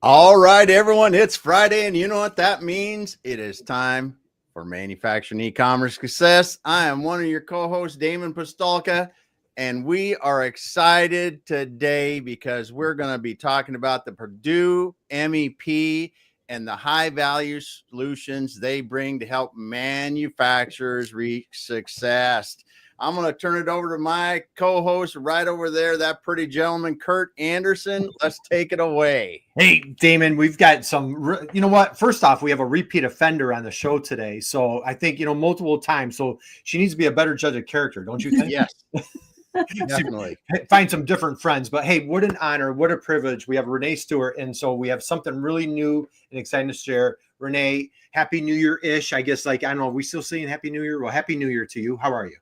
All right, everyone, it's Friday, and you know what that means? It is time for Manufacturing E-Commerce Success. I am one of your co-hosts, Damon Postolka, and we are excited today because we're going to be talking about the Purdue MEP and the high-value solutions they bring to help manufacturers reach success. I'm going to turn it over to my co-host right over there, that pretty gentleman, Kurt Anderson. Let's take it away. Hey, Damon, we've got you know what? First off, we have a repeat offender on the show today. So I think, multiple times. So she needs to be a better judge of character, don't you think? Yes, definitely. Find some different friends. But hey, what an honor. What a privilege. We have Ranae Stewart. And so we have something really new and exciting to share. Ranae, Happy New Year-ish. I guess, I don't know. Are we still saying Happy New Year? Well, Happy New Year to you. How are you?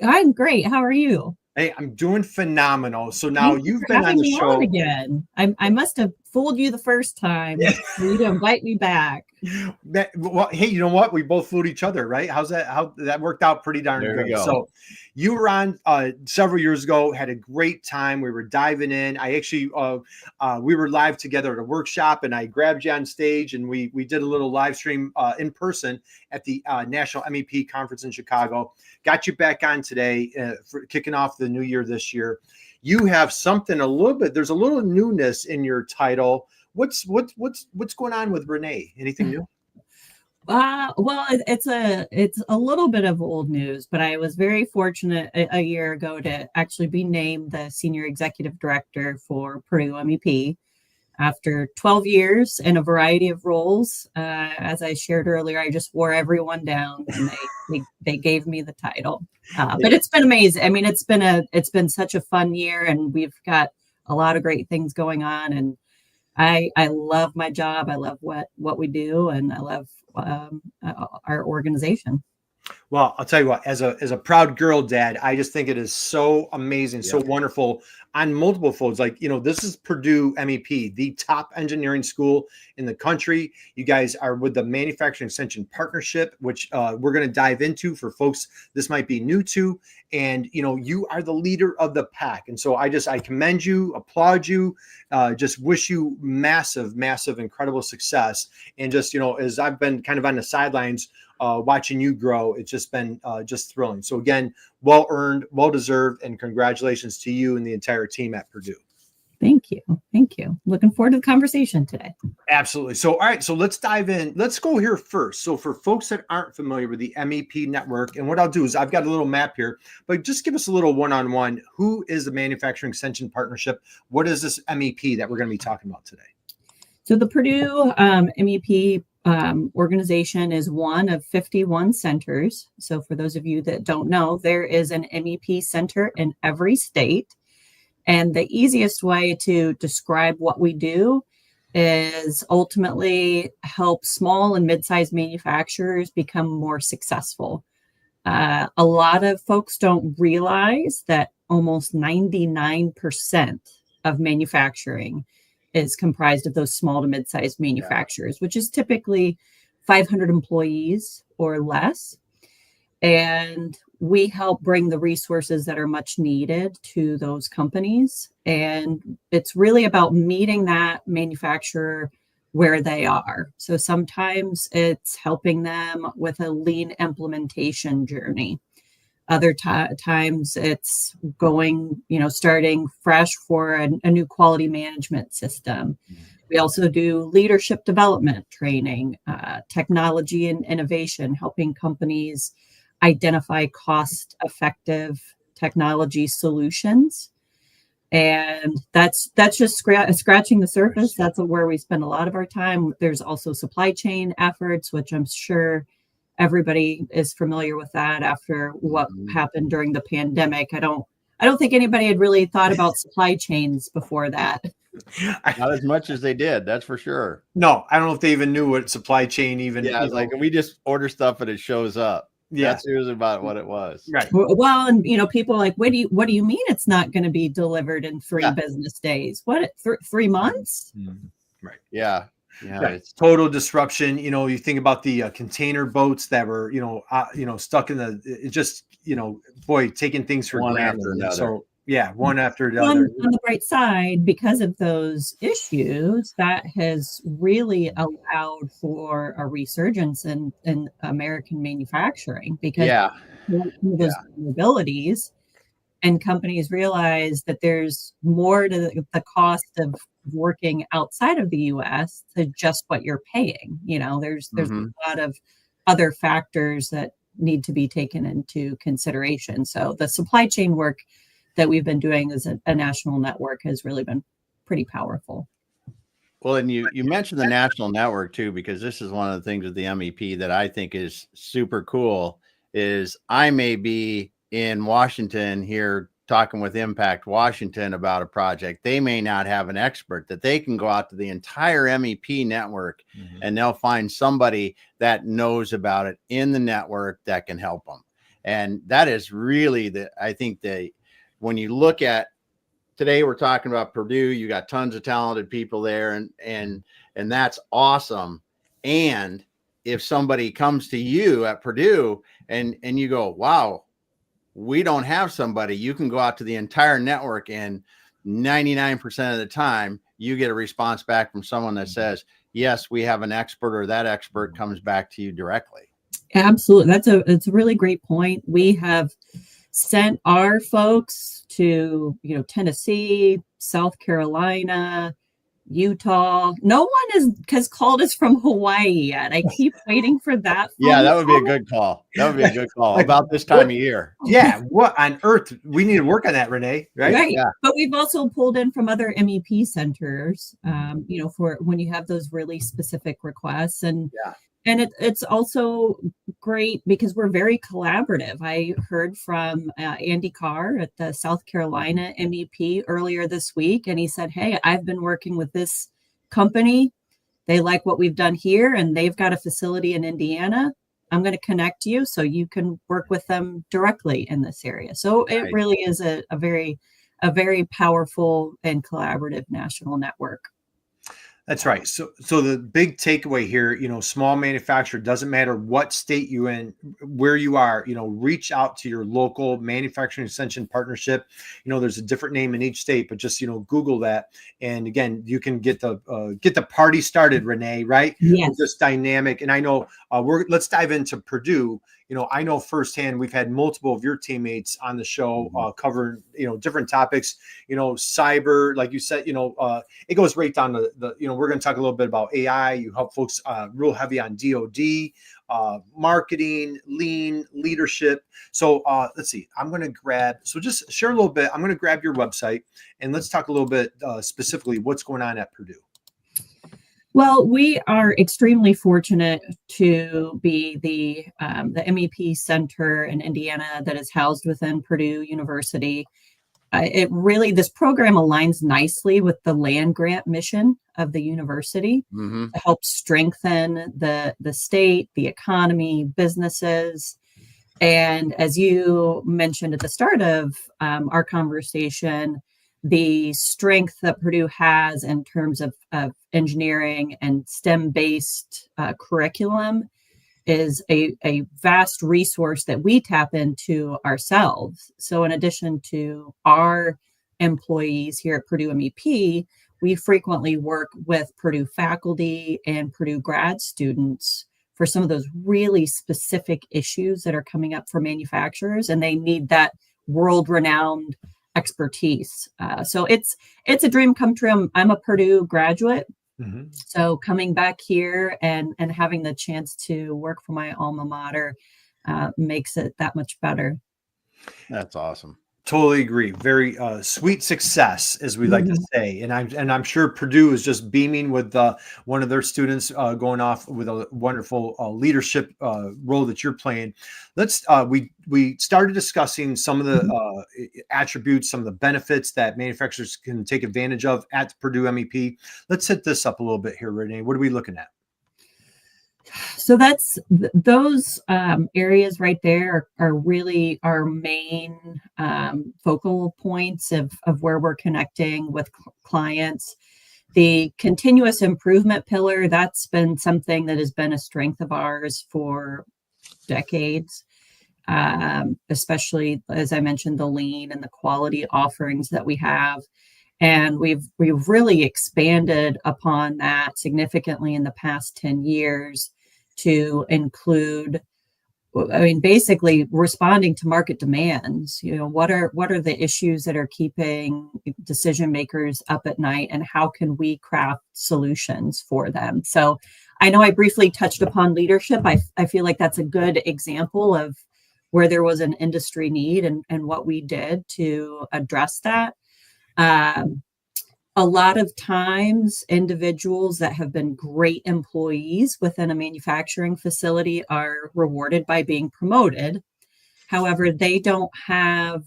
I'm great. How are you? Hey, I'm doing phenomenal. So now you've been on the show again. I must have fooled you the first time for you to invite me back. Well, hey, you know what? We both fooled each other, right? How that worked out pretty darn good. So you were on several years ago, had a great time. We were diving in. I actually, we were live together at a workshop, and I grabbed you on stage, and we did a little live stream in person at the National MEP Conference in Chicago. Got you back on today for kicking off the new year this year. You have something there's a little newness in your title. What's going on with Ranae? Anything new? Well, it's a little bit of old news, but I was very fortunate a year ago to actually be named the Senior Executive Director for Purdue MEP after 12 years in a variety of roles. As I shared earlier, I just wore everyone down, and they gave me the title. But it's been amazing. I mean, it's been such a fun year, and we've got a lot of great things going on. And I love my job. I love what we do, and I love our organization. Well, I'll tell you what, as a proud girl dad, I just think it is so amazing, so wonderful on multiple folds. This is Purdue MEP, the top engineering school in the country. You guys are with the Manufacturing Extension Partnership, which we're going to dive into for folks this might be new to. And, you are the leader of the pack. And so I commend you, applaud you, just wish you massive, massive, incredible success. And just, as I've been kind of on the sidelines, watching you grow, it's just been just thrilling. So again, well earned, well deserved, and congratulations to you and the entire team at Purdue. Thank you. Looking forward to the conversation today. Absolutely. So, all right. So let's dive in. Let's go here first. So for folks that aren't familiar with the MEP network, and what I'll do is I've got a little map here, but just give us a little one-on-one. Who is the Manufacturing Extension Partnership? What is this MEP that we're going to be talking about today? So the Purdue MEP organization is one of 51 centers. So for those of you that don't know, there is an MEP center in every state. And the easiest way to describe what we do is ultimately help small and mid-sized manufacturers become more successful. A lot of folks don't realize that almost 99% of manufacturing is comprised of those small to mid-sized manufacturers, which is typically 500 employees or less. And we help bring the resources that are much needed to those companies. And it's really about meeting that manufacturer where they are. So sometimes it's helping them with a lean implementation journey. Other times it's going, starting fresh for a new quality management system. We also do leadership development training, technology and innovation, helping companies identify cost-effective technology solutions. And that's just scratching the surface. That's where we spend a lot of our time. There's also supply chain efforts, which I'm sure everybody is familiar with that after what happened during the pandemic. I don't think anybody had really thought about supply chains before that. Not as much as they did, that's for sure. No, I don't know if they even knew what supply chain even. Yeah, like we just order stuff and it shows up. Yeah, that's usually about what it was. Right. Well, and people are like, what do you mean it's not going to be delivered in 3 business days? What, 3 months? Mm-hmm. Right. Yeah. Yeah, it's total disruption. You think about the container boats that were, stuck in the, taking things for one granted. after another. So Yeah, one after the on, other. on the bright side, because of those issues, that has really allowed for a resurgence in American manufacturing because Yeah. of those vulnerabilities, and companies realize that there's more to the cost of working outside of the US to just what you're paying. There's Mhm. a lot of other factors that need to be taken into consideration. So the supply chain work that we've been doing as a national network has really been pretty powerful. Well, and you mentioned the national network too, because this is one of the things with the MEP that I think is super cool. Is I may be in Washington here talking with Impact Washington about a project. They may not have an expert that they can go out to the entire MEP network, and they'll find somebody that knows about it in the network that can help them. And that is really I think when you look at today, we're talking about Purdue. You got tons of talented people there, and that's awesome. And if somebody comes to you at Purdue and you go, wow, we don't have somebody, you can go out to the entire network, and 99% of the time you get a response back from someone that says, yes, we have an expert, or that expert comes back to you directly. Absolutely. It's a really great point. We have sent our folks to, Tennessee, South Carolina, Utah. No one has called us from Hawaii yet. I keep waiting for that. Yeah, that would be a good call. That would be a good call about this time of year. Yeah, what on earth? We need to work on that, Ranae, right? Right. Yeah. But we've also pulled in from other MEP centers, for when you have those really specific requests. And it's also great because we're very collaborative. I heard from Andy Carr at the South Carolina MEP earlier this week, and he said, hey, I've been working with this company. They like what we've done here, and they've got a facility in Indiana. I'm going to connect you so you can work with them directly in this area. So it really is a very powerful and collaborative national network. That's right. So the big takeaway here, small manufacturer, doesn't matter what state you're in, where you are, reach out to your local manufacturing extension partnership. There's a different name in each state, but just, Google that. And again, you can get the party started, Ranae, right? Yes. Just dynamic. And I know let's dive into Purdue. I know firsthand, we've had multiple of your teammates on the show covering, different topics, cyber, like you said, it goes right down to we're going to talk a little bit about AI. You help folks real heavy on DOD, marketing, lean, leadership. So let's see, just share a little bit. I'm going to grab your website and let's talk a little bit specifically what's going on at Purdue. Well, we are extremely fortunate to be the MEP Center in Indiana that is housed within Purdue University. This program aligns nicely with the land grant mission of the university to help strengthen the state, the economy, businesses. And as you mentioned at the start of our conversation, the strength that Purdue has in terms of engineering and STEM-based curriculum is a vast resource that we tap into ourselves. So in addition to our employees here at Purdue MEP, we frequently work with Purdue faculty and Purdue grad students for some of those really specific issues that are coming up for manufacturers, and they need that world-renowned expertise. So it's a dream come true. I'm a Purdue graduate. So coming back here and having the chance to work for my alma mater makes it that much better. That's awesome. Totally agree. Very sweet success, as we like to say, and I'm sure Purdue is just beaming with one of their students going off with a wonderful leadership role that you're playing. Let's we started discussing some of the attributes, some of the benefits that manufacturers can take advantage of at Purdue MEP. Let's hit this up a little bit here, Ranae. What are we looking at? So that's those areas right there are really our main focal points of where we're connecting with clients. The continuous improvement pillar, that's been something that has been a strength of ours for decades. especially, as I mentioned, the lean and the quality offerings that we have. And we've really expanded upon that significantly in the past 10 years to include, I mean, basically responding to market demands. What are the issues that are keeping decision makers up at night, and how can we craft solutions for them? So I know I briefly touched upon leadership. I feel like that's a good example of where there was an industry need and what we did to address that. A lot of times, individuals that have been great employees within a manufacturing facility are rewarded by being promoted. However, they don't have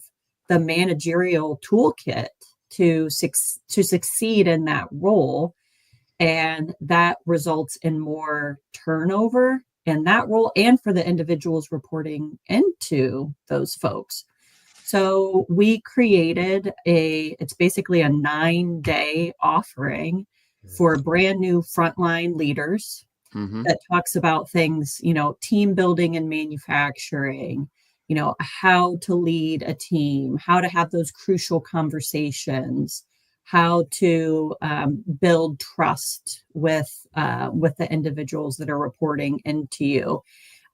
the managerial toolkit to succeed in that role. And that results in more turnover in that role and for the individuals reporting into those folks. So we created it's basically a 9-day offering for brand new frontline leaders that talks about things, team building and manufacturing, how to lead a team, how to have those crucial conversations, how to build trust with the individuals that are reporting into you.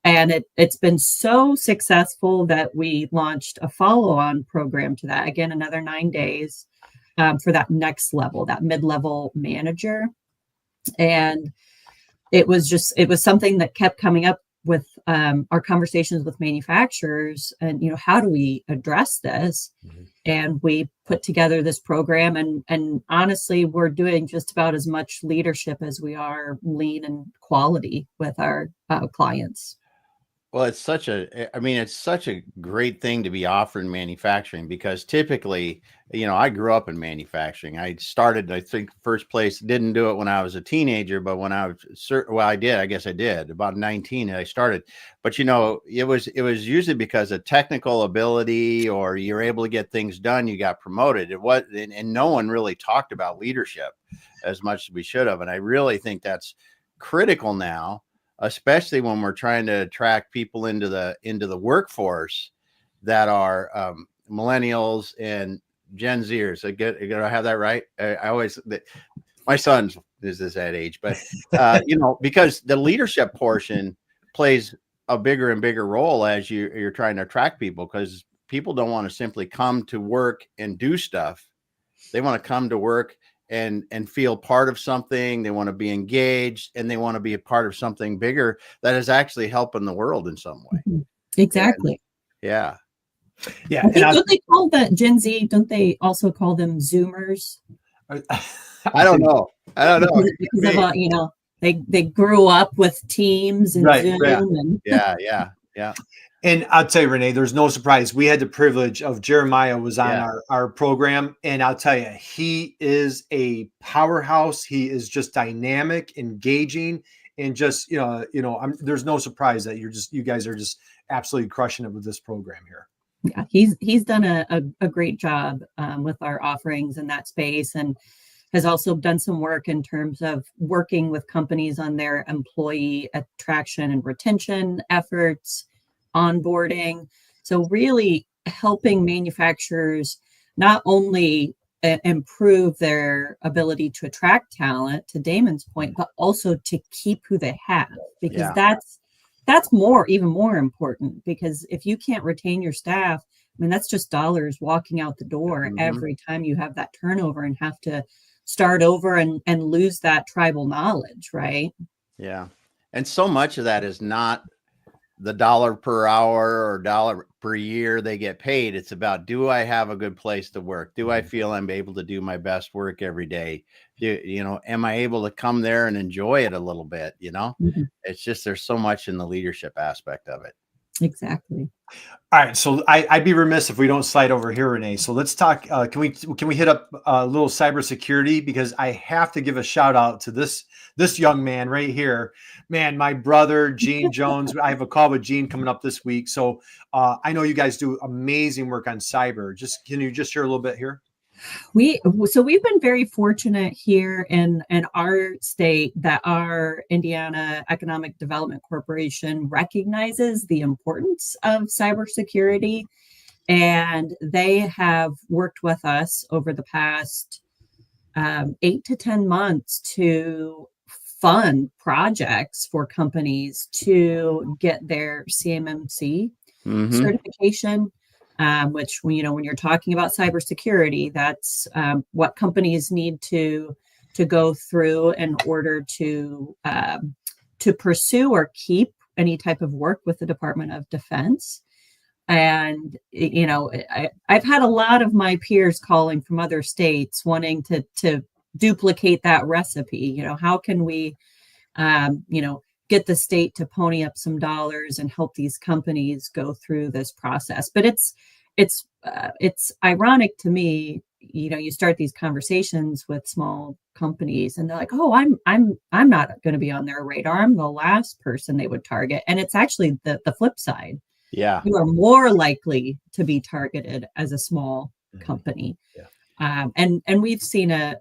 And it's been so successful that we launched a follow-on program to that. Again, another 9 days for that next level, that mid-level manager. And it was something that kept coming up with our conversations with manufacturers and, how do we address this? And we put together this program, and honestly, we're doing just about as much leadership as we are lean and quality with our clients. Well, it's such a great thing to be offering manufacturing, because typically, I grew up in manufacturing. I started, I think, first place, didn't do it when I was a teenager, but when I was, I did, I guess I did, about 19, I started. But, it was usually because of technical ability, or you're able to get things done, you got promoted. It was, and no one really talked about leadership as much as we should have. And I really think that's critical now, especially when we're trying to attract people into the workforce that are millennials and Gen Zers. Do I have that right? My son is that age, but because the leadership portion plays a bigger and bigger role as you're trying to attract people, because people don't want to simply come to work and do stuff. They want to come to work and feel part of something. They want to be engaged, and they want to be a part of something bigger that is actually helping the world in some way. Exactly. And, yeah. Don't they call that Gen Z? Don't they also call them Zoomers? I don't know. Because of, they grew up with Teams and Zoom. And Yeah. And I'll tell you, Renee, there's no surprise. We had the privilege of Jeremiah was on our program. And I'll tell you, he is a powerhouse. He is just dynamic, engaging, and just, there's no surprise that you guys are just absolutely crushing it with this program here. Yeah, he's done a great job with our offerings in that space, and has also done some work in terms of working with companies on their employee attraction and retention efforts, onboarding. So really helping manufacturers not only improve their ability to attract talent, to Damon's point, but also to keep who they have, because that's even more important, because if you can't retain your staff, I mean, that's just dollars walking out the door every time you have that turnover and have to start over and lose that tribal knowledge, right? Yeah. And so much of that is not the $1 per hour or $1 per year they get paid. It's about, do I have a good place to work? Do I feel I'm able to do my best work every day? Am I able to come there and enjoy it a little bit? It's just, there's so much in the leadership aspect of it. Exactly. All right, so I'd be remiss if we don't slide over here, Renee. So let's talk. Can we hit up a little cybersecurity, because I have to give a shout out to this young man right here, man. My brother Gene Jones. I have a call with Gene coming up this week. So I know you guys do amazing work on cyber. Can you just share a little bit here? We've been very fortunate here in our state that our Indiana Economic Development Corporation recognizes the importance of cybersecurity, and they have worked with us over the past 8 to 10 months to fund projects for companies to get their CMMC certification. Which, when you're talking about cybersecurity, that's what companies need to go through in order to pursue or keep any type of work with the Department of Defense. And I've had a lot of my peers calling from other states wanting to duplicate that recipe. How can we get the state to pony up some dollars and help these companies go through this process? But it's ironic to me. You start these conversations with small companies and they're like, oh, I'm not going to be on their radar. I'm the last person they would target. And it's actually the flip side. Yeah. You are more likely to be targeted as a small company. Yeah. And we've seen a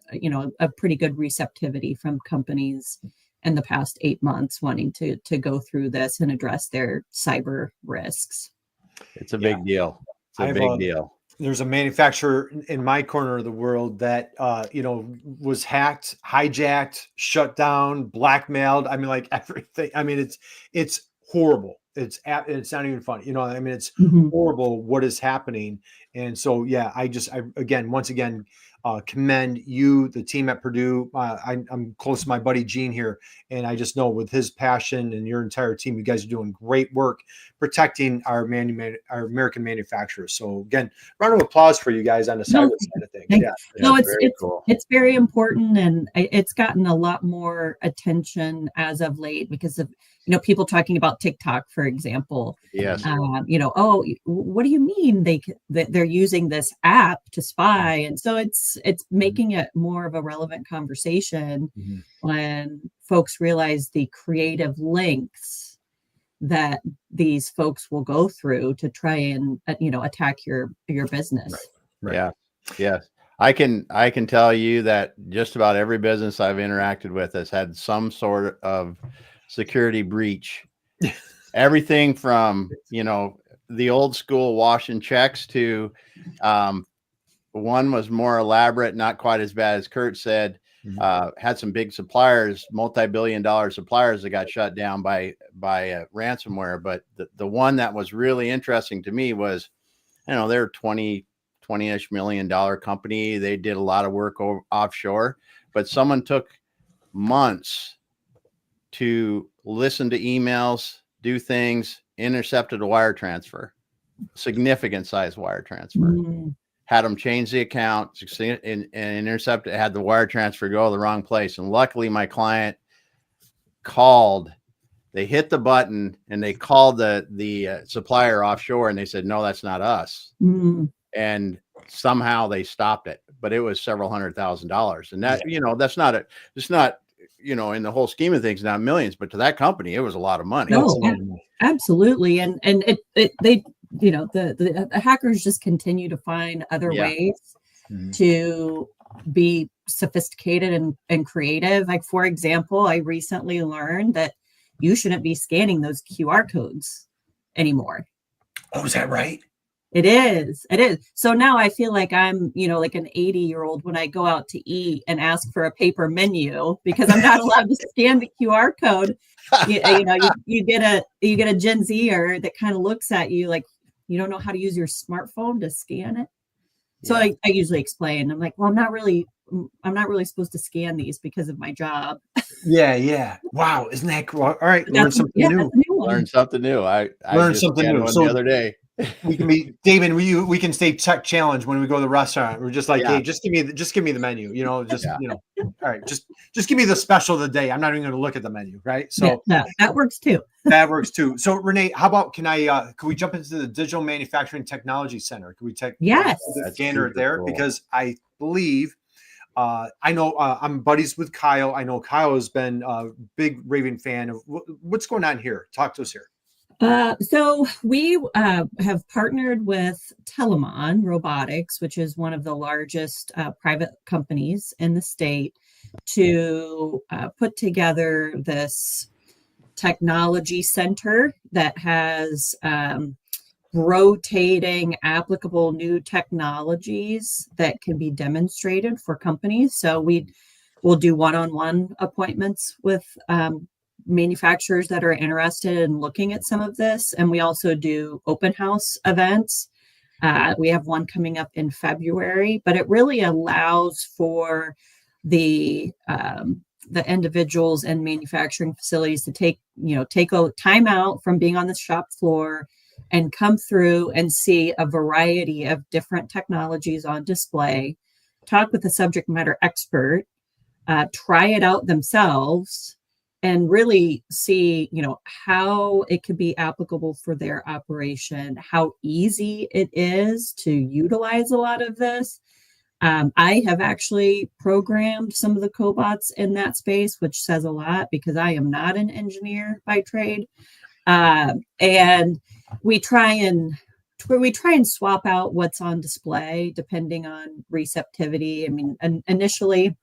pretty good receptivity from companies in the past 8 months wanting to go through this and address their cyber risks. It's a big deal. It's a big deal. There's a manufacturer in my corner of the world that, was hacked, hijacked, shut down, blackmailed. I mean, like everything. I mean, it's horrible. It's not even funny. It's horrible what is happening. And so, yeah, I once again, commend you, the team at Purdue. I'm close to my buddy Gene here, and I just know with his passion and your entire team, you guys are doing great work protecting our American manufacturers. So again, round of applause for you guys on the cyber side of things. Yeah, no, it's very important, and it's gotten a lot more attention as of late because of people talking about TikTok, for example. Yes. Oh, what do you mean they're using this app to spy? And so it's making it more of a relevant conversation when folks realize the creative lengths that these folks will go through to try and attack your business. Right. Yeah. Yes. I can tell you that just about every business I've interacted with has had some sort of security breach. Everything from the old school washing checks to one was more elaborate, not quite as bad as Kurt said. Had some big suppliers, multi-billion-dollar suppliers that got shut down by ransomware. But the one that was really interesting to me was, they're 20-ish $20 million company. They did a lot of work offshore, but someone took months to listen to emails, do things, intercepted a wire transfer, significant size wire transfer. Had them change the account and intercept it, had the wire transfer go to the wrong place. And luckily my client called, they hit the button and they called the supplier offshore and they said, no, that's not us. And somehow they stopped it, but it was several $100,000. And that, that's not it's not, in the whole scheme of things, not millions, but to that company, it was a lot of money. No, absolutely. And the hackers just continue to find other ways to be sophisticated and creative. Like, for example, I recently learned that you shouldn't be scanning those QR codes anymore. Oh, is that right? It is. So now I feel like I'm, like an 80-year-old when I go out to eat and ask for a paper menu because I'm not allowed to scan the QR code. You get a Gen Zer that kind of looks at you like you don't know how to use your smartphone to scan it. So I usually explain. I'm like, well, I'm not really supposed to scan these because of my job. Yeah. Wow, isn't that cool? All right, learn something new. Learn something new. I learned something new. So the other day. We can be David. We can stay tech challenge when we go to the restaurant. We're just like, hey, just give me the menu. All right, just give me the special of the day. I'm not even going to look at the menu, right? So that works too. That works too. So Ranae, how about can we jump into the Digital Manufacturing Technology Center? Can we take the scanner there? Cool. Because I believe I know I'm buddies with Kyle. I know Kyle has been a big raving fan of what's going on here. Talk to us here. So we have partnered with Telemon Robotics, which is one of the largest private companies in the state, to put together this technology center that has rotating applicable new technologies that can be demonstrated for companies. So we'll do one-on-one appointments with manufacturers that are interested in looking at some of this. And we also do open house events. We have one coming up in February, but it really allows for the individuals and manufacturing facilities to take a time out from being on the shop floor and come through and see a variety of different technologies on display, talk with a subject matter expert, try it out themselves, and really see, how it could be applicable for their operation, how easy it is to utilize a lot of this. I have actually programmed some of the cobots in that space, which says a lot because I am not an engineer by trade. And we try and swap out what's on display depending on receptivity. I mean, initially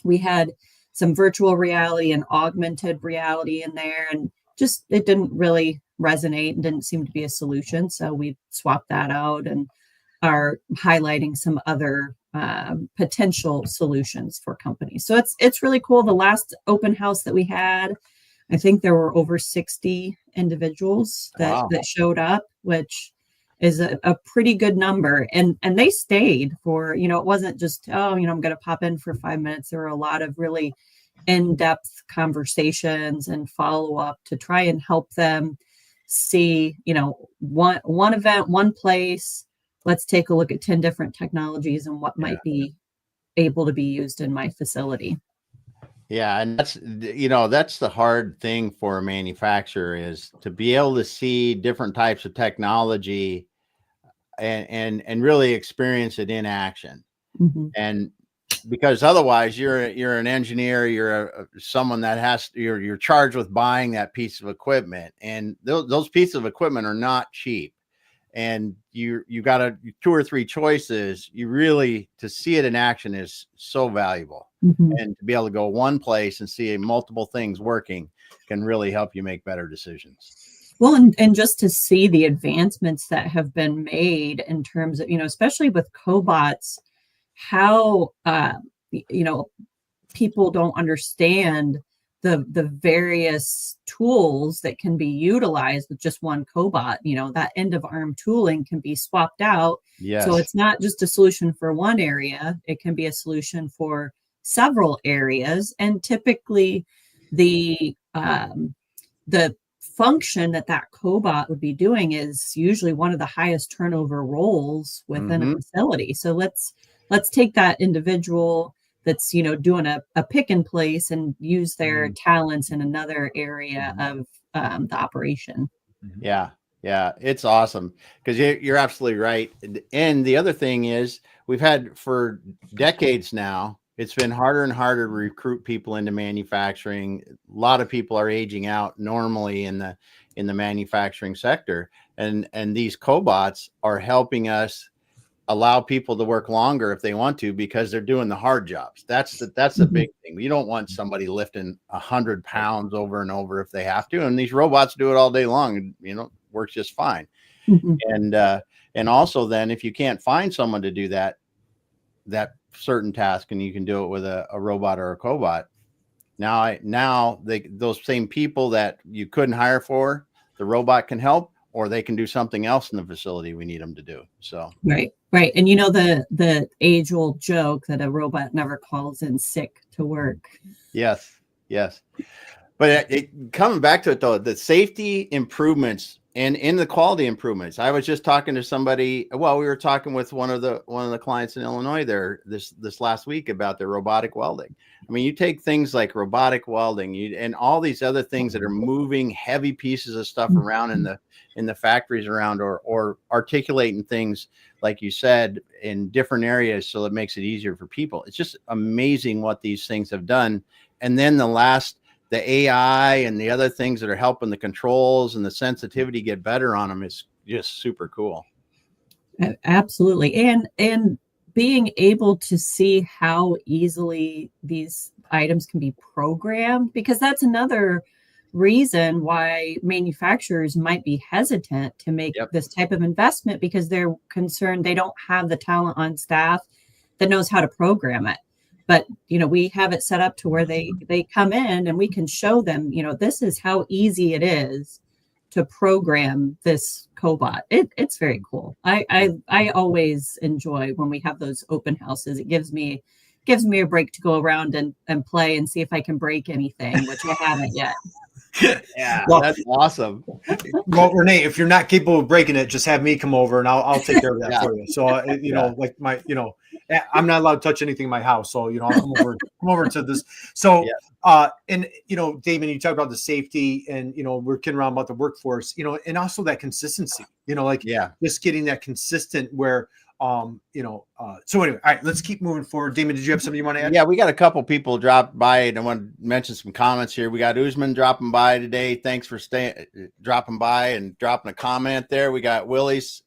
we had some virtual reality and augmented reality in there, and just it didn't really resonate and didn't seem to be a solution. So we swapped that out and are highlighting some other potential solutions for companies. So it's really cool. The last open house that we had, I think there were over 60 individuals that showed up, which is a pretty good number. And they stayed for, it wasn't just, I'm going to pop in for 5 minutes. There were a lot of really in-depth conversations and follow-up to try and help them see, one event, one place. Let's take a look at 10 different technologies and what might be able to be used in my facility. Yeah. And that's the hard thing for a manufacturer is to be able to see different types of technology and really experience it in action. Mm-hmm. And because otherwise you're an engineer, you're someone that you're charged with buying that piece of equipment, and those pieces of equipment are not cheap. And you got 2 or 3 choices. You really, to see it in action is so valuable. Mm-hmm. And to be able to go one place and see multiple things working can really help you make better decisions. Well, and just to see the advancements that have been made in terms of, especially with cobots, how, people don't understand the various tools that can be utilized with just one cobot. That end of arm tooling can be swapped out. Yes. So it's not just a solution for one area. It can be a solution for several areas. And typically the function that cobot would be doing is usually one of the highest turnover roles within a facility. So let's take that individual that's doing a pick and place and use their talents in another area of the operation. Yeah it's awesome, because you're absolutely right. And the other thing is, we've had for decades now, it's been harder and harder to recruit people into manufacturing. A lot of people are aging out normally in the manufacturing sector, and these cobots are helping us allow people to work longer if they want to, because they're doing the hard jobs. That's the big thing. You don't want somebody lifting 100 pounds over and over if they have to. And these robots do it all day long, and works just fine. Mm-hmm. And also then, if you can't find someone to do that certain task, and you can do it with a robot or a cobot, those same people that you couldn't hire for, the robot can help, or they can do something else in the facility we need them to do. So right. And the age-old joke that a robot never calls in sick to work. Yes. But coming back to it though, the safety improvements and in the quality improvements. I was just talking to somebody. Well, we were talking with one of the clients in Illinois there this last week about their robotic welding. I mean, you take things like robotic welding and all these other things that are moving heavy pieces of stuff around in the factories around, or articulating things, like you said, in different areas, so it makes it easier for people. It's just amazing what these things have done. And then the last the AI and the other things that are helping the controls and the sensitivity get better on them is just super cool. Absolutely. And being able to see how easily these items can be programmed, because that's another reason why manufacturers might be hesitant to make this type of investment, because they're concerned they don't have the talent on staff that knows how to program it. But, we have it set up to where they come in and we can show them, this is how easy it is to program this cobot. It's very cool. I always enjoy when we have those open houses. It gives me a break to go around and play and see if I can break anything, which I haven't yet. Yeah, well, that's awesome. Well, Ranae, if you're not capable of breaking it, just have me come over and I'll take care of that for you. So, like I'm not allowed to touch anything in my house. So, I'll come over to this. So, and, Damon, you talk about the safety and, we're kidding around about the workforce, and also that consistency, just getting that consistent where, so anyway, all right, let's keep moving forward. Damon, did you have something you want to add? Yeah, we got a couple people drop by and I want to mention some comments here. We got Usman dropping by today. Thanks for dropping by and dropping a comment there. We got Willie's.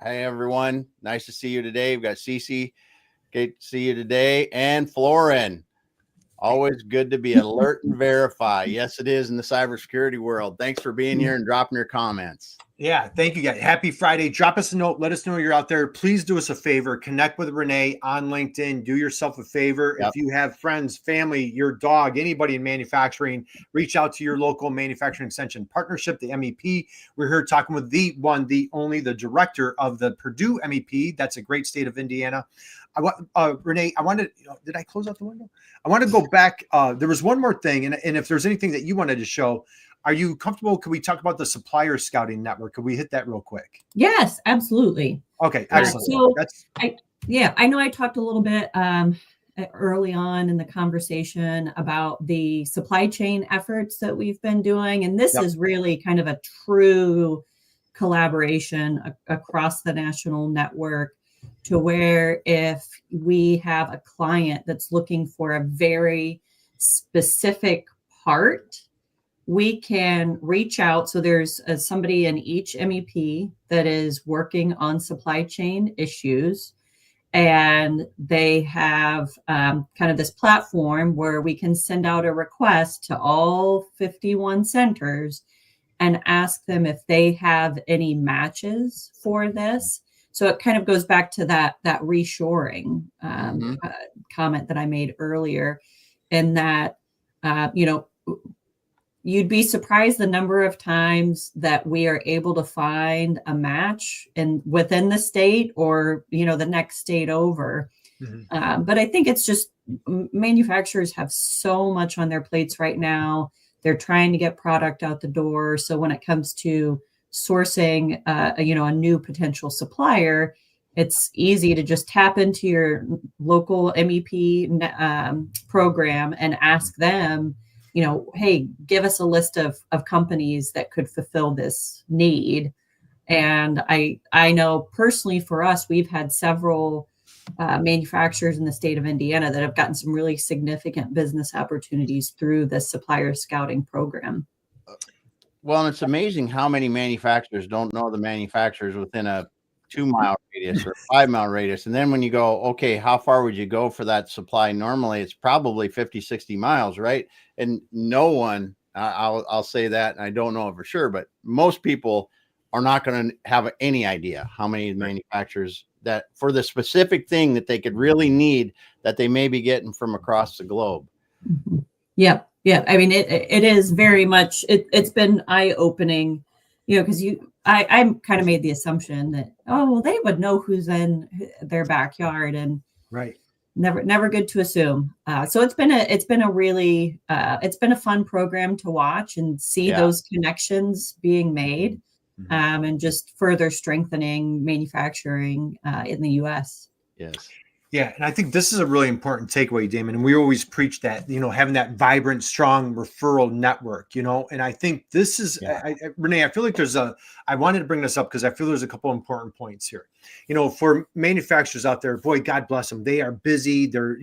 Hey, everyone. Nice to see you today. We got Cece. Great to see you today. And Florin. Always good to be alert and verify. Yes, it is in the cybersecurity world. Thanks for being here and dropping your comments. Yeah, thank you, guys. Happy Friday. Drop us a note. Let us know you're out there. Please do us a favor. Connect with Ranae on LinkedIn. Do yourself a favor. If you have friends, family, your dog, anybody in manufacturing, reach out to your local manufacturing extension partnership, the MEP. We're here talking with the one, the only, the director of the Purdue MEP. That's a great state of Indiana. Ranae, I wanted, did I close out the window? I want to go back. There was one more thing. And if there's anything that you wanted to show, are you comfortable? Could we talk about the supplier scouting network? Could we hit that real quick? Yes, absolutely. Okay, excellent. So I know I talked a little bit early on in the conversation about the supply chain efforts that we've been doing. And this is really kind of a true collaboration across the national network, to where if we have a client that's looking for a very specific part, we can reach out. So there's somebody in each MEP that is working on supply chain issues. And they have kind of this platform where we can send out a request to all 51 centers and ask them if they have any matches for this. So it kind of goes back to that reshoring comment that I made earlier, in that, you'd be surprised the number of times that we are able to find a match within the state or, the next state over. But I think it's just manufacturers have so much on their plates right now. They're trying to get product out the door. So when it comes to sourcing, a new potential supplier, it's easy to just tap into your local MEP program and ask them, hey, give us a list of companies that could fulfill this need. And I know personally for us, we've had several manufacturers in the state of Indiana that have gotten some really significant business opportunities through the supplier scouting program. Well, and it's amazing how many manufacturers don't know the manufacturers within a 2-mile radius or 5-mile radius. And then when you go, okay, how far would you go for that supply? Normally it's probably 50, 60 miles, right? And no one, I'll say that, and I don't know for sure, but most people are not going to have any idea how many manufacturers that for the specific thing that they could really need that they may be getting from across the globe. Yeah. Yeah. I mean, it is very much, it's been eye-opening, because I kind of made the assumption that, they would know who's in their backyard, and right. Never good to assume. So it's been a really, it's been a fun program to watch and see those connections being made, and just further strengthening manufacturing in the U.S. Yes. Yeah, and I think this is a really important takeaway, Damon. And we always preach that, having that vibrant, strong referral network, and I think this is, Ranae, I feel like I wanted to bring this up because I feel there's a couple important points here. For manufacturers out there, boy, God bless them. They are busy. They're,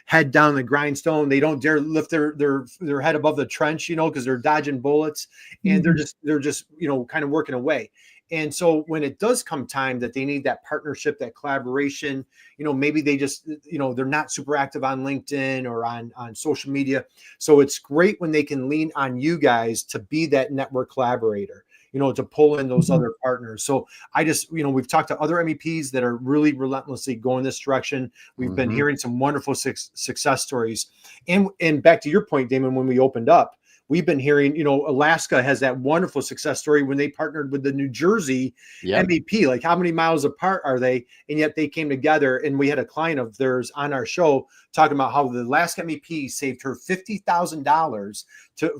head down the grindstone. They don't dare lift their head above the trench, because they're dodging bullets, and they're just, kind of working away. And so when it does come time that they need that partnership, that collaboration, maybe they just, they're not super active on LinkedIn or on social media. So it's great when they can lean on you guys to be that network collaborator, to pull in those other partners. So I just, we've talked to other MEPs that are really relentlessly going this direction. We've been hearing some wonderful success stories. And back to your point, Damon, when we opened up, we've been hearing, Alaska has that wonderful success story when they partnered with the New Jersey MEP. Like, how many miles apart are they? And yet they came together, and we had a client of theirs on our show talking about how the Alaska MEP saved her $50,000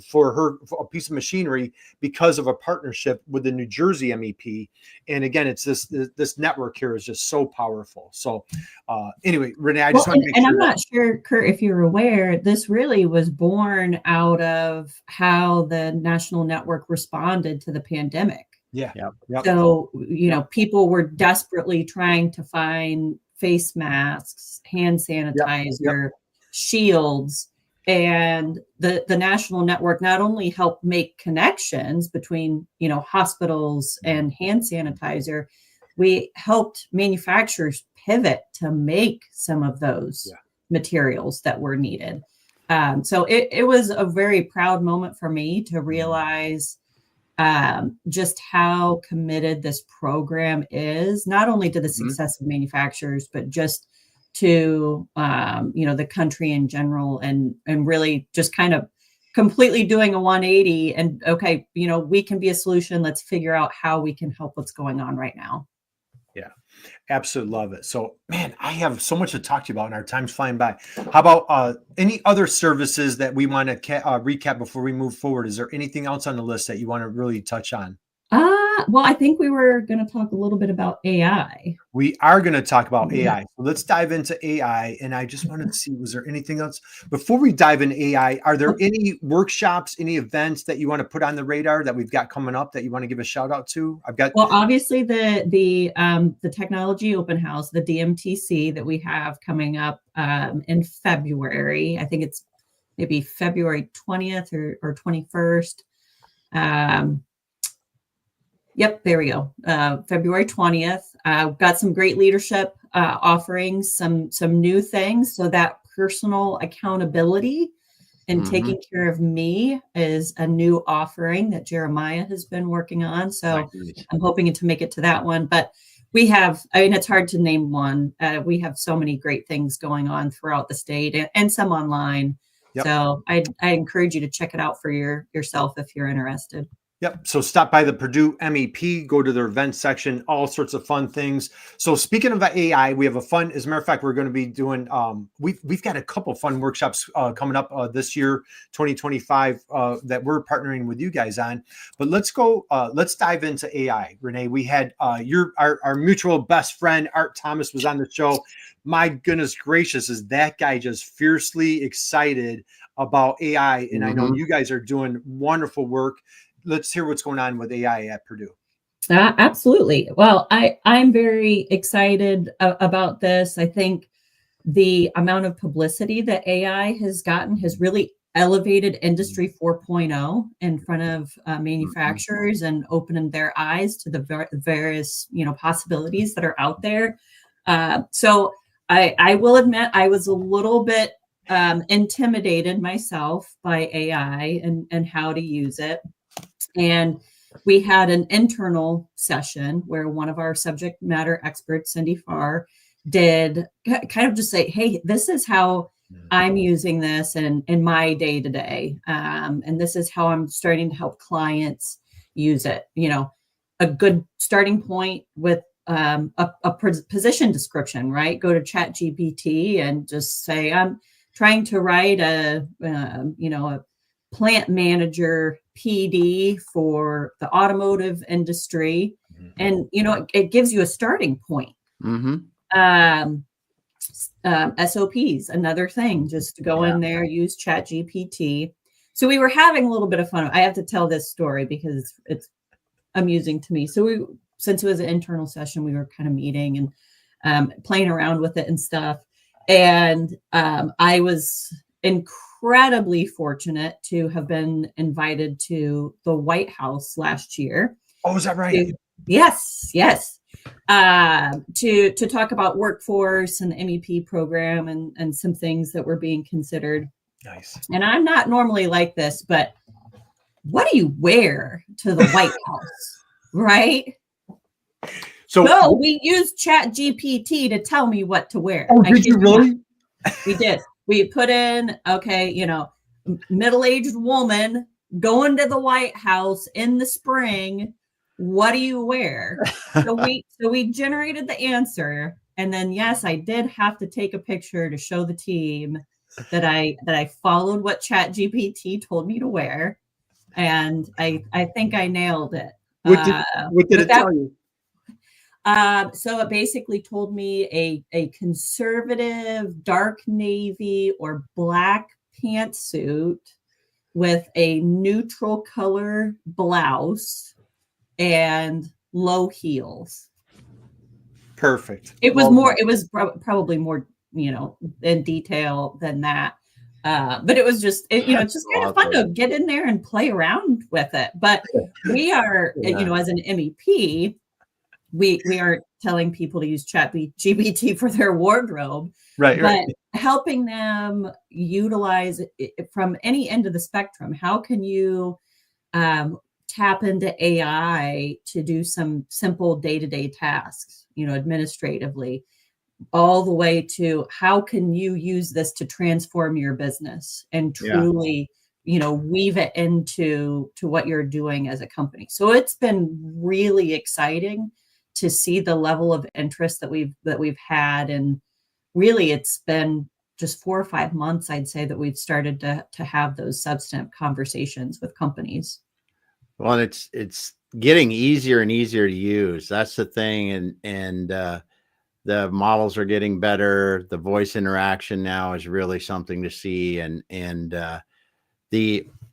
for a piece of machinery because of a partnership with the New Jersey MEP. And again, it's this network here is just so powerful. So anyway, Ranae, I just want to make sure. And I'm not sure, Kurt, if you're aware, this really was born out of how the national network responded to the pandemic. Yeah. So, people were desperately trying to find face masks, hand sanitizer, shields. And the national network not only helped make connections between, hospitals and hand sanitizer, we helped manufacturers pivot to make some of those materials that were needed. So it was a very proud moment for me to realize just how committed this program is, not only to the success of manufacturers, but just to, the country in general, and really just kind of completely doing a 180 and, okay, we can be a solution. Let's figure out how we can help what's going on right now. Yeah, absolutely love it. So, man, I have so much to talk to you about, and our time's flying by. How about any other services that we want to recap before we move forward? Is there anything else on the list that you want to really touch on? Well, I think we were going to talk a little bit about AI. We are going to talk about AI. So let's dive into AI. And I just wanted to see, was there anything else? Before we dive into AI, are there any workshops, any events that you want to put on the radar that we've got coming up that you want to give a shout out to? Well, obviously the Technology Open House, the DMTC that we have coming up in February. I think it's maybe February 20th or 21st. Yep, there we go. February 20th. Got some great leadership offerings, some new things. So that personal accountability and taking care of me is a new offering that Jeremiah has been working on. So I'm hoping to make it to that one. But we have, it's hard to name one. We have so many great things going on throughout the state and some online. Yep. So I encourage you to check it out for yourself if you're interested. Yep. So stop by the Purdue MEP, go to their events section, all sorts of fun things. So speaking of AI, we have a fun, as a matter of fact, we're going to be doing, we've got a couple fun workshops coming up this year, 2025, that we're partnering with you guys on. But let's dive into AI. Ranae, we had our mutual best friend, Art Thomas, was on the show. My goodness gracious, is that guy just fiercely excited about AI. And I know you guys are doing wonderful work. Let's hear what's going on with AI at Purdue. Absolutely. Well, I'm very excited about this. I think the amount of publicity that AI has gotten has really elevated Industry 4.0 in front of manufacturers and opened their eyes to the various possibilities that are out there. So I will admit I was a little bit intimidated myself by AI and how to use it. And we had an internal session where one of our subject matter experts, Cindy Farr, did kind of just say, hey, this is how I'm using this in my day to day. And this is how I'm starting to help clients use it. A good starting point with a position description, right? Go to ChatGPT and just say, I'm trying to write a plant manager PD for the automotive industry. And, it gives you a starting point. SOPs, another thing, just to go in there, use ChatGPT. So we were having a little bit of fun. I have to tell this story because it's amusing to me. So since it was an internal session, we were kind of meeting and playing around with it and stuff. And I was incredibly fortunate to have been invited to the White House last year. Oh, is that right? Yes. To talk about workforce and the MEP program and some things that were being considered. Nice. And I'm not normally like this, but what do you wear to the White House, right? So we used ChatGPT to tell me what to wear. Oh, did you really? We did. We put in, middle-aged woman going to the White House in the spring. What do you wear? So we generated the answer. And then, yes, I did have to take a picture to show the team that I followed what ChatGPT told me to wear. And I think I nailed it. What did it tell you? So it basically told me a conservative dark navy or black pantsuit with a neutral color blouse and low heels. Perfect. It was probably more, in detail than that. But it was just, it's just kind of fun to get in there and play around with it. But we are, as an MEP, we aren't telling people to use ChatGPT for their wardrobe, but helping them utilize it from any end of the spectrum. How can you tap into AI to do some simple day-to-day tasks, administratively, all the way to how can you use this to transform your business and truly, weave it into what you're doing as a company. So it's been really exciting to see the level of interest that we've had. And really it's been just 4 or 5 months, I'd say, that we've started to have those substantive conversations with companies. Well, it's getting easier and easier to use. That's the thing. And the models are getting better. The voice interaction now is really something to see. And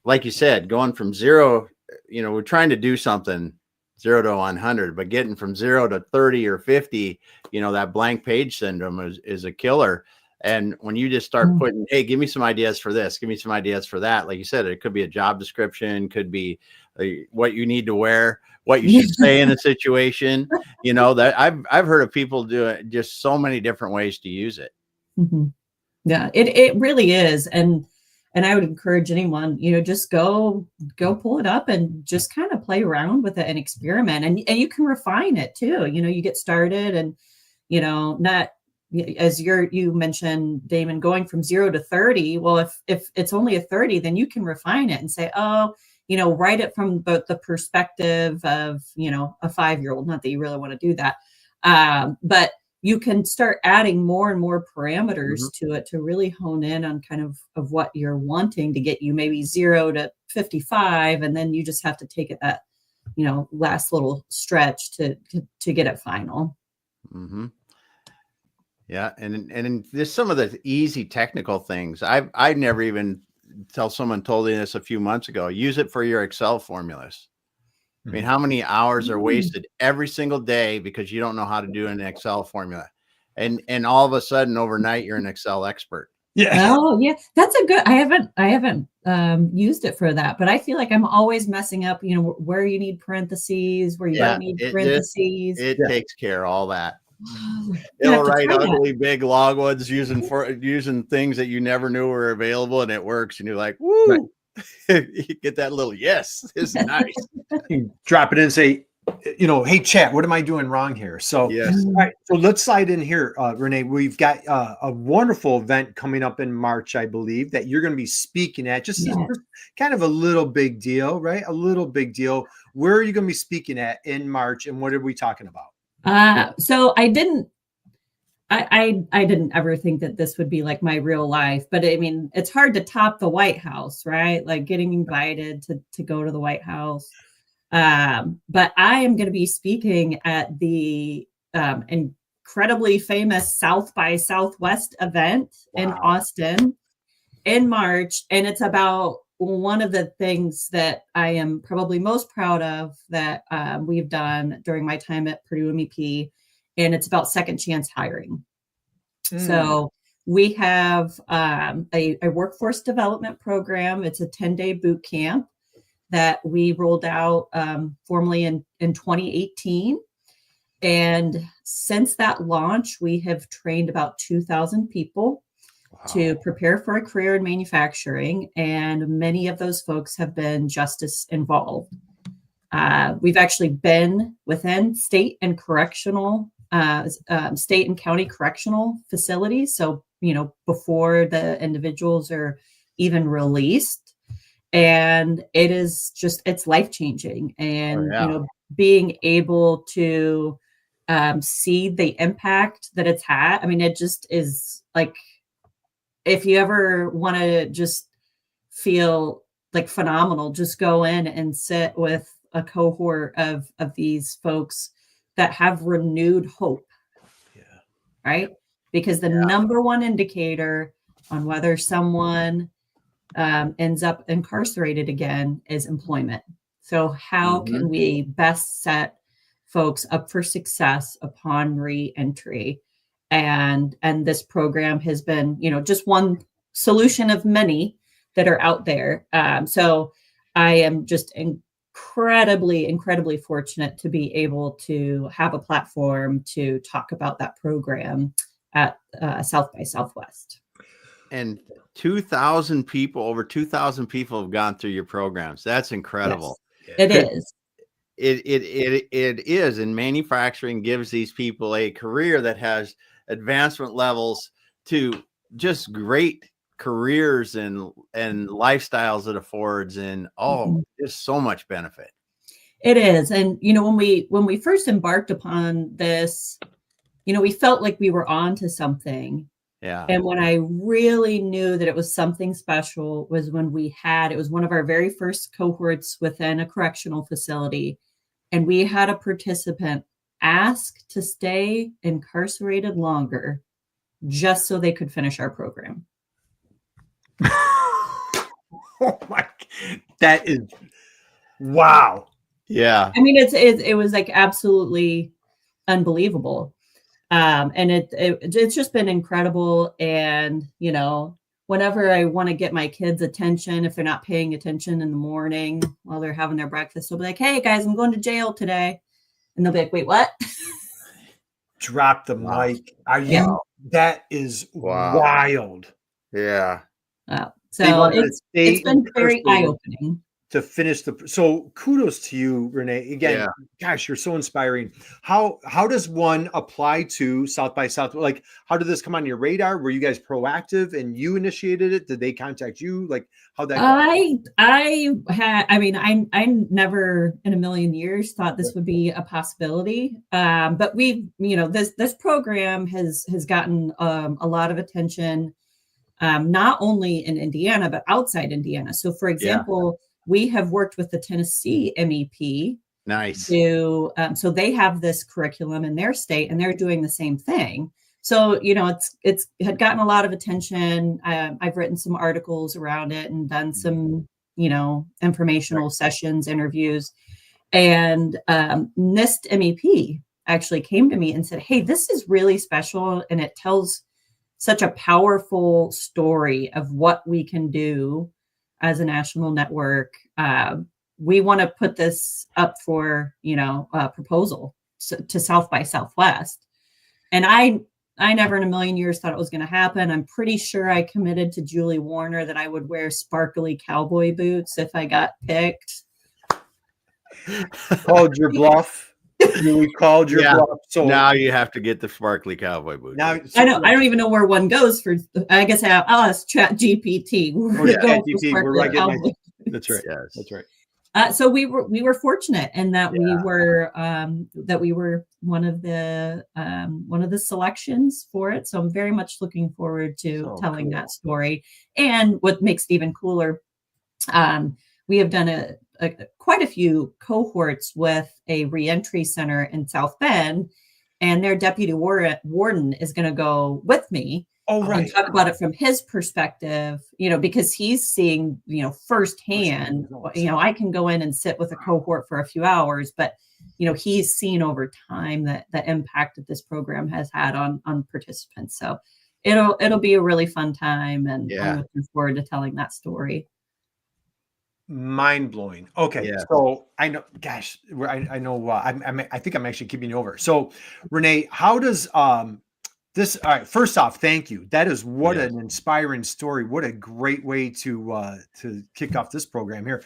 like you said, going from zero, we're trying to do something 0 to 100, but getting from 0 to 30 or 50, that blank page syndrome is a killer. And when you just start putting, hey, give me some ideas for this, give me some ideas for that. Like you said, it could be a job description, could be what you need to wear, what you should say in a situation, that I've heard of people do it just so many different ways to use it. Mm-hmm. Yeah, it really is. And I would encourage anyone, just go pull it up and just kind of play around with it and experiment. And you can refine it too. You get started and, not as you mentioned, Damon, going from 0 to 30. Well, if it's only a 30, then you can refine it and say, write it from the perspective of, a 5-year-old, not that you really want to do that. But you can start adding more and more parameters to it to really hone in on kind of what you're wanting to get you maybe 0 to 55. And then you just have to take it that, last little stretch to get it final. Mm-hmm. Yeah. And there's some of the easy technical things. I never even told me this a few months ago, use it for your Excel formulas. I mean, how many hours are wasted every single day because you don't know how to do an Excel formula, and all of a sudden overnight you're an Excel expert. Yeah. Oh, yeah. That's a good. I haven't used it for that, but I feel like I'm always messing up. Where you need parentheses, where you don't need parentheses. It takes care of all that. It'll write ugly big log ones using things that you never knew were available, and it works. And you're like, woo. Right. You get that little yes, it's nice. You drop it in and say, hey chat, what am I doing wrong here? So yes. All right, so let's slide in here, Ranae. We've got a wonderful event coming up in March, I believe, that you're going to be speaking at. Just kind of a little big deal, right? A little big deal. Where are you going to be speaking at in March, and what are we talking about? So I didn't ever think that this would be like my real life, but I mean, it's hard to top the White House, right? Like getting invited to go to the White House. But I am going to be speaking at the incredibly famous South by Southwest event in Austin in March. And it's about one of the things that I am probably most proud of that we've done during my time at Purdue MEP. And it's about second chance hiring. So we have a workforce development program. It's a 10-day boot camp that we rolled out formally in 2018. And since that launch, we have trained about 2,000 people to prepare for a career in manufacturing. And many of those folks have been justice involved. We've actually been within state and correctional, state and county correctional facilities. So, before the individuals are even released. And it is just, it's life-changing. And, being able to see the impact that it's had. I mean, it just is like, if you ever want to just feel like phenomenal, just go in and sit with a cohort of these folks that have renewed hope. Right? Because the number one indicator on whether someone ends up incarcerated again is employment. So how can we best set folks up for success upon re-entry? And this program has been, just one solution of many that are out there. So I am just incredibly fortunate to be able to have a platform to talk about that program at South by Southwest. And 2,000 people, over 2,000 people have gone through your programs. That's incredible. Yes, it is. It is. And manufacturing gives these people a career that has advancement levels to just great careers and lifestyles it affords, and just so much benefit. It is. And when we first embarked upon this, we felt like we were on to something. Yeah. And when I really knew that it was something special was when it was one of our very first cohorts within a correctional facility. And we had a participant ask to stay incarcerated longer just so they could finish our program. Oh my, that is, wow. Yeah. I mean, it was like absolutely unbelievable. And it's just been incredible. And, whenever I want to get my kids' attention, if they're not paying attention in the morning while they're having their breakfast, they'll be like, "Hey guys, I'm going to jail today." And they'll be like, "Wait, what?" Drop the mic. That is wild. Yeah. So it's been very eye-opening. To finish so kudos to you, Ranae. Again, gosh, you're so inspiring. How does one apply to South by South? Like, how did this come on your radar? Were you guys proactive and you initiated it? Did they contact you? Like, how'd that go? I never in a million years thought this would be a possibility. But this program has gotten a lot of attention, not only in Indiana, but outside Indiana. So for example, we have worked with the Tennessee MEP. Nice. So they have this curriculum in their state, and they're doing the same thing. So it's had gotten a lot of attention. I've written some articles around it and done some informational sessions, interviews, and NIST MEP actually came to me and said, "Hey, this is really special, and it tells such a powerful story of what we can do as a national network. We want to put this up for, proposal to South by Southwest." And I never in a million years thought it was going to happen. I'm pretty sure I committed to Julie Warner that I would wear sparkly cowboy boots if I got picked. Called your bluff. You called your bluff. So now you have to get the sparkly cowboy boots. Now I don't even know where one goes for. I guess I'll ask ChatGPT. That's right. Yes. That's right. So we were fortunate in that we were one of the selections for it. So I'm very much looking forward to telling that story. And what makes it even cooler, we have done quite a few cohorts with a reentry center in South Bend, and their deputy warden is going to go with me. Oh, right. And talk about it from his perspective, because he's seeing, firsthand, I can go in and sit with a cohort for a few hours, but, he's seen over time that the impact that this program has had on participants. So it'll be a really fun time. And I'm looking forward to telling that story. Mind blowing. Okay. Yeah. So I know, gosh, I know, I think I'm actually keeping you over. So Ranae, how does, this, all right, first off, thank you. That is what an inspiring story. What a great way to kick off this program here.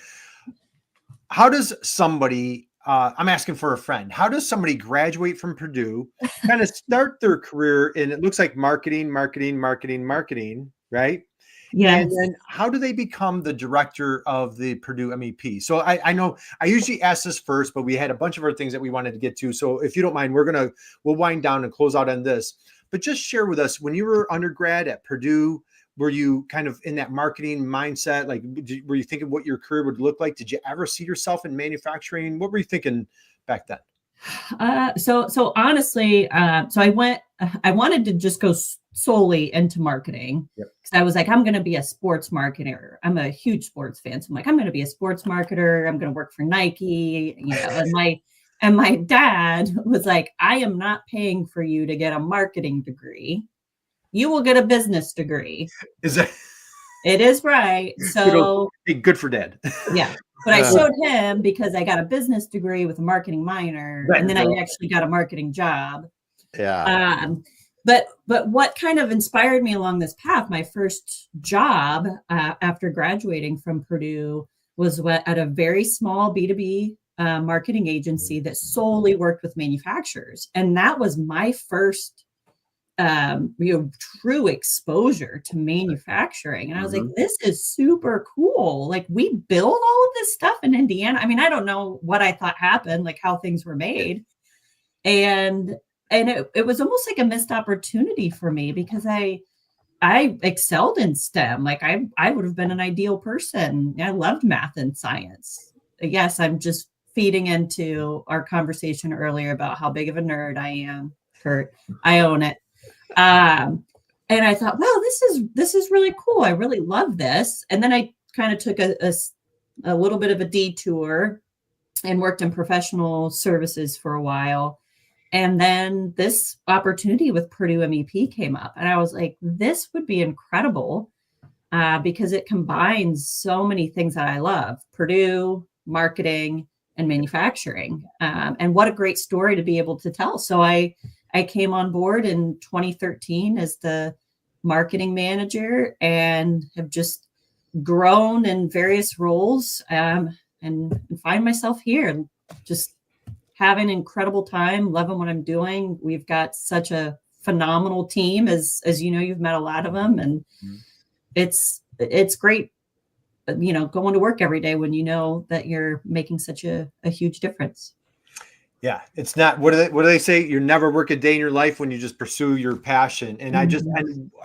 How does somebody, I'm asking for a friend, how does somebody graduate from Purdue, kind of start their career in, it looks like marketing, right? Yes. And then how do they become the director of the Purdue MEP? So I know I usually ask this first, but we had a bunch of other things that we wanted to get to. So if you don't mind, we'll wind down and close out on this. But just share with us, when you were undergrad at Purdue, were you kind of in that marketing mindset? Like, were you thinking what your career would look like? Did you ever see yourself in manufacturing? What were you thinking back then? So honestly, so I wanted to just go solely into marketing, because I was like, I'm going to be a sports marketer. I'm a huge sports fan. So I'm like, I'm going to be a sports marketer. I'm going to work for Nike, and my dad was like, I am not paying for you to get a marketing degree. You will get a business degree. Is that? It is, right. So hey, good for dad. Yeah. But I showed him, because I got a business degree with a marketing minor, and then I actually got a marketing job. Yeah. But what kind of inspired me along this path, my first job after graduating from Purdue was at a very small B2B marketing agency that solely worked with manufacturers. And that was my first true exposure to manufacturing. And I was like, this is super cool. Like, we build all of this stuff in Indiana. I mean, I don't know what I thought happened, like how things were made. And it was almost like a missed opportunity for me, because I excelled in STEM. Like I would have been an ideal person. I loved math and science. Yes, I'm just feeding into our conversation earlier about how big of a nerd I am, Kurt. I own it. And I thought, wow, this is really cool. I really love this. And then I kind of took a little bit of a detour and worked in professional services for a while. And then this opportunity with Purdue MEP came up, and I was like, this would be incredible, because it combines so many things that I love: Purdue, marketing, and manufacturing. And what a great story to be able to tell. So I came on board in 2013 as the marketing manager, and have just grown in various roles, and find myself here and just having an incredible time, loving what I'm doing. We've got such a phenomenal team, as you've met a lot of them, and it's great, going to work every day when you know that you're making such a huge difference. Yeah, it's not, what do they say? You never work a day in your life when you just pursue your passion. And I just,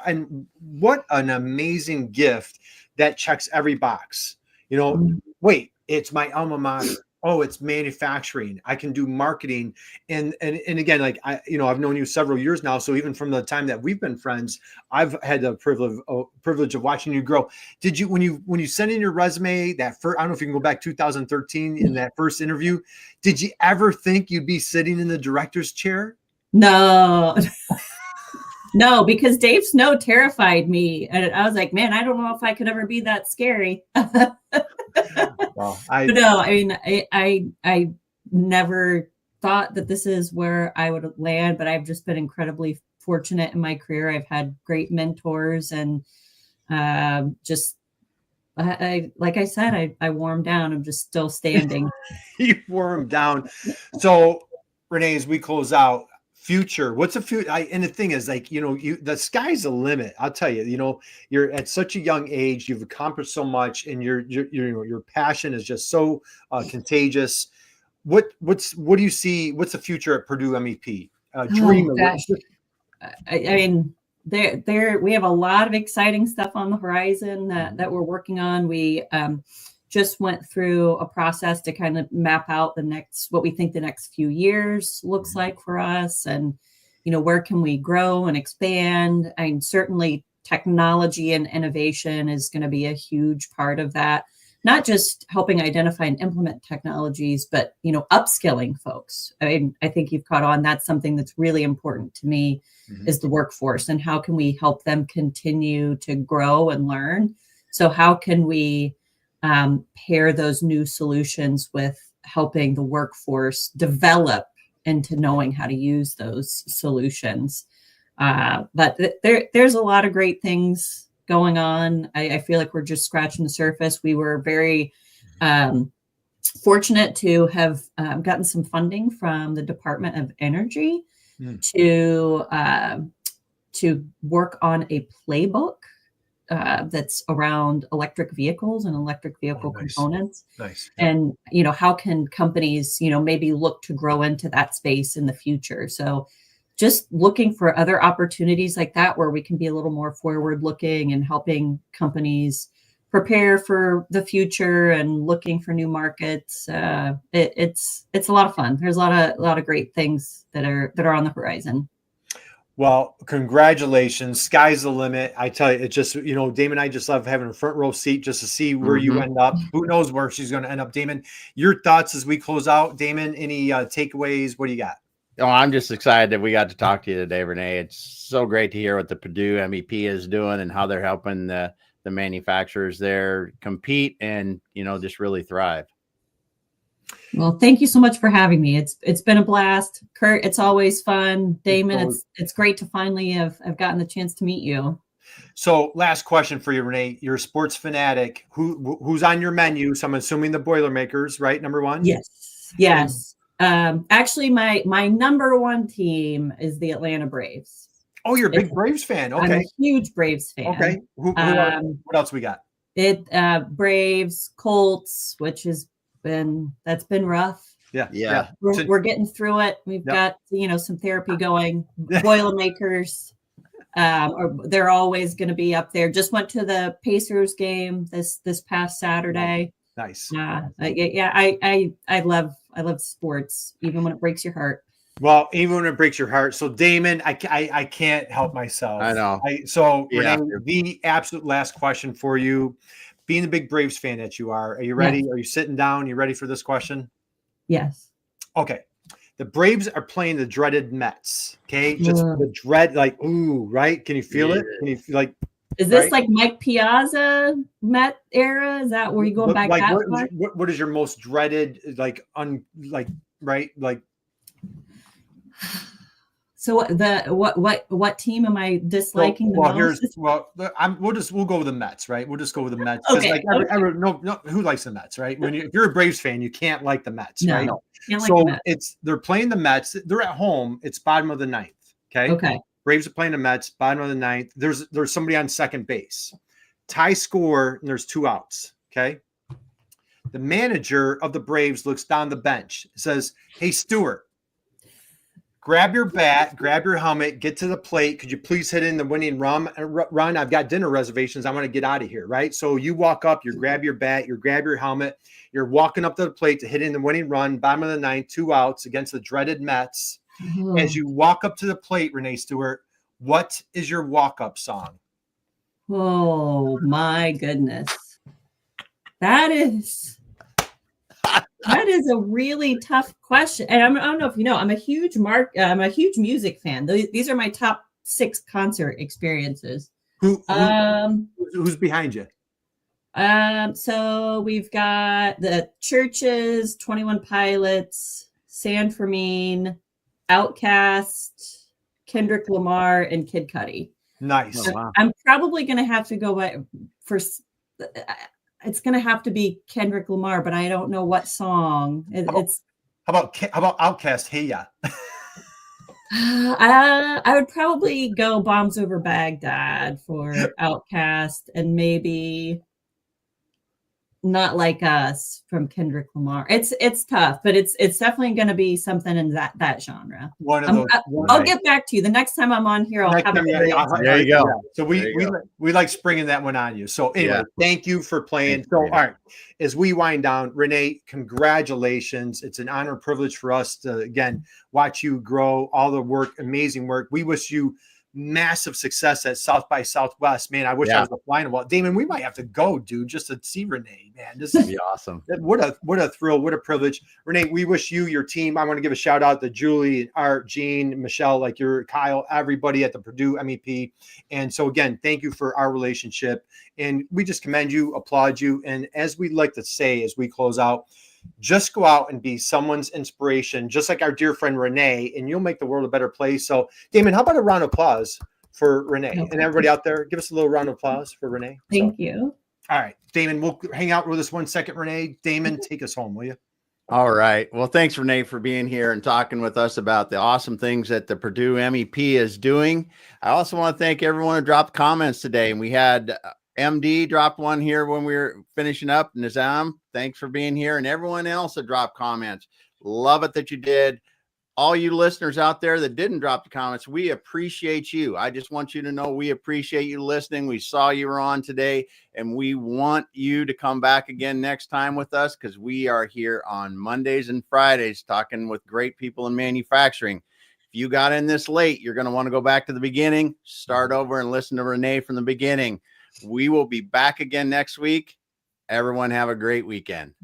and what an amazing gift that checks every box. Wait, it's my alma mater. Oh, it's manufacturing. I can do marketing. And again, like I've known you several years now. So even from the time that we've been friends, I've had the privilege of watching you grow. Did you, when you sent in your resume, that first, I don't know if you can go back 2013 in that first interview, did you ever think you'd be sitting in the director's chair? No. No, because Dave Snow terrified me. And I was like, man, I don't know if I could ever be that scary. Well, I never thought that this is where I would land, but I've just been incredibly fortunate in my career. I've had great mentors, and like I said, I wore them down. I'm just still standing. You wore them down. So Ranae, as we close out, future, what's the future? And the thing is, like, the sky's the limit. I'll tell you, you're at such a young age, you've accomplished so much, and your passion is just so contagious. What do you see? What's the future at Purdue MEP? Dream. I mean, we have a lot of exciting stuff on the horizon that we're working on. We just went through a process to kind of map out what we think the next few years looks like for us, and where can we grow and expand. And certainly technology and innovation is going to be a huge part of that. Not just helping identify and implement technologies, but upskilling folks. I think you've caught on. That's something that's really important to me, is the workforce, and how can we help them continue to grow and learn. So how can we pair those new solutions with helping the workforce develop into knowing how to use those solutions? But there's a lot of great things going on. I feel like we're just scratching the surface. We were very fortunate to have gotten some funding from the Department of Energy to work on a playbook that's around electric vehicles and electric vehicle components. Nice. And, how can companies, maybe look to grow into that space in the future? So just looking for other opportunities like that, where we can be a little more forward looking and helping companies prepare for the future and looking for new markets. It's a lot of fun. There's a lot of great things that are on the horizon. Well, congratulations. Sky's the limit. I tell you, it's just, Damon and I just love having a front row seat just to see where you end up. Who knows where she's going to end up. Damon, your thoughts as we close out. Damon, any takeaways? What do you got? Oh, I'm just excited that we got to talk to you today, Ranae. It's so great to hear what the Purdue MEP is doing and how they're helping the manufacturers there compete and, just really thrive. Well, thank you so much for having me. It's been a blast. Kurt, it's always fun. Damon, it's great to finally have gotten the chance to meet you. So last question for you, Ranae. You're a sports fanatic. Who's on your menu? So I'm assuming the Boilermakers, right? Number one? Yes. Actually, my number one team is the Atlanta Braves. Oh, you're a big Braves fan. Okay. I'm a huge Braves fan. Okay. What else we got? Braves, Colts, which that's been rough. Yeah. We're getting through it. We've got, some therapy going. Boilermakers, they're always going to be up there. Just went to the Pacers game this past Saturday. Nice. I love sports, even when it breaks your heart. Well, even when it breaks your heart. So Damon, I can't help myself. I know. Ranae, the absolute last question for you. Being the big Braves fan that you are you ready? Yes. Are you sitting down? You ready for this question? Yes. Okay. The Braves are playing the dreaded Mets. Okay. Just the dread, like, ooh, right? Can you feel it? Can you feel like, is this like Mike Piazza Met era? Is that where you going back? What is your most dreaded, right? Like, so what team am I disliking the most? We'll go with the Mets, right? We'll just go with the Mets. Okay. Who likes the Mets, right? If you're a Braves fan, you can't like the Mets, right? No, they're playing the Mets. They're at home. It's bottom of the ninth. Okay. Braves are playing the Mets, bottom of the ninth. There's somebody on second base. Tie score, and there's 2 outs. Okay. The manager of the Braves looks down the bench, says, "Hey, Stewart, grab your bat, grab your helmet, get to the plate. Could you please hit in the winning run? I've got dinner reservations. I want to get out of here," right? So you walk up, you grab your bat, you grab your helmet, you're walking up to the plate to hit in the winning run, bottom of the ninth, 2 outs against the dreaded Mets. As you walk up to the plate, Ranae Stewart, what is your walk-up song? Oh my goodness. That is a really tough question. And I don't know if you know, I'm a huge music fan. These are my top 6 concert experiences. Who's behind you? So we've got the Churches, 21 Pilots, San Fermin, Outkast, Kendrick Lamar, and Kid Cudi. Nice. So wow. I'm probably going to have to go it's going to have to be Kendrick Lamar, but I don't know what song. How about Outkast? Hey Ya. I would probably go Bombs Over Baghdad for Outkast, and maybe Not Like Us from Kendrick Lamar. It's tough, but it's definitely going to be something in that genre. One of those. I'll get back to you the next time I'm on here. I'll have there you go. Yeah. So we like springing that one on you. So anyway, thank you for playing. So all right, as we wind down, Ranae, congratulations. It's an honor and privilege for us to again watch you grow, all the work, amazing work. We wish you massive success at South by Southwest. Man, I wish I was flying. Well, Damon, we might have to go, dude, just to see Ranae. Man, this is awesome. What a thrill, what a privilege. Ranae, we wish you, your team. I want to give a shout out to Julie, Art, Jean, Michelle, like your Kyle, everybody at the Purdue MEP. And so again, thank you for our relationship. And we just commend you, applaud you. And as we like to say, as we close out, just go out and be someone's inspiration, just like our dear friend Ranae, and you'll make the world a better place. So, Damon, how about a round of applause for Ranae and everybody out there? Give us a little round of applause for Ranae. Thank you. All right, Damon, we'll hang out with us 1 second. Ranae, Damon, take us home, will you? All right. Well, thanks, Ranae, for being here and talking with us about the awesome things that the Purdue MEP is doing. I also want to thank everyone who dropped comments today, and we had MD dropped one here when we were finishing up. Nizam, thanks for being here. And everyone else that dropped comments. Love it that you did. All you listeners out there that didn't drop the comments, we appreciate you. I just want you to know we appreciate you listening. We saw you were on today, and we want you to come back again next time with us because we are here on Mondays and Fridays talking with great people in manufacturing. If you got in this late, you're going to want to go back to the beginning, start over and listen to Ranae from the beginning. We will be back again next week. Everyone have a great weekend.